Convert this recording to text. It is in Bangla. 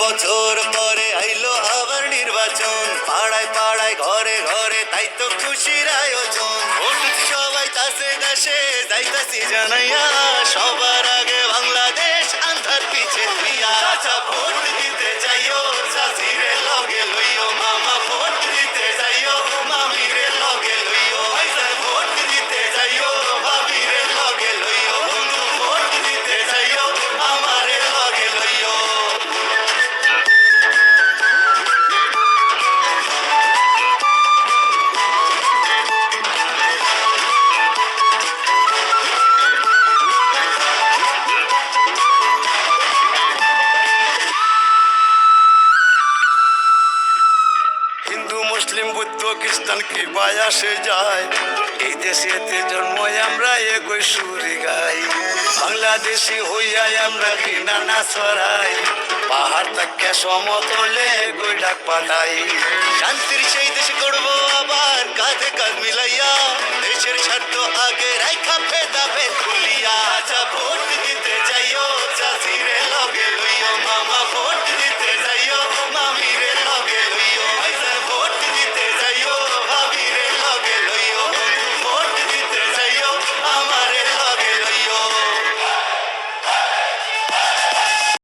বছর পরে আইলো আবার নির্বাচন, পাড়ায় পাড়ায় ঘরে ঘরে তাই তো খুশির আয়োজন। ভোট সবাই তাসে দেশে যাইতাছি জানাইয়া, সবার আগে বাংলাদেশ আন্ধার পিছে দিয়া। চাচা ভোট দিতে যাইও, চাচিরে লগে লইও, মামা ভোট দিতে যাইও, মামিরে লগে লইও। ভাইজান ভোট দিতে যাইও, ভাবিরে লগে লইও, বন্ধু ভোট দিতে যাইও, আমারে লগে লইও। হিন্দু মুসলিম বৌদ্ধ খ্রিস্টান কি আসে যায়, এই দেশেতে জন্ম আমরা একই সুরে গাই। বাংলাদেশি হইয়াই আমরা ঘৃণা না ছড়াই, পাহাড় থেকে সমতলে গই ডাক পাঠাই। শান্তির সেই দেশ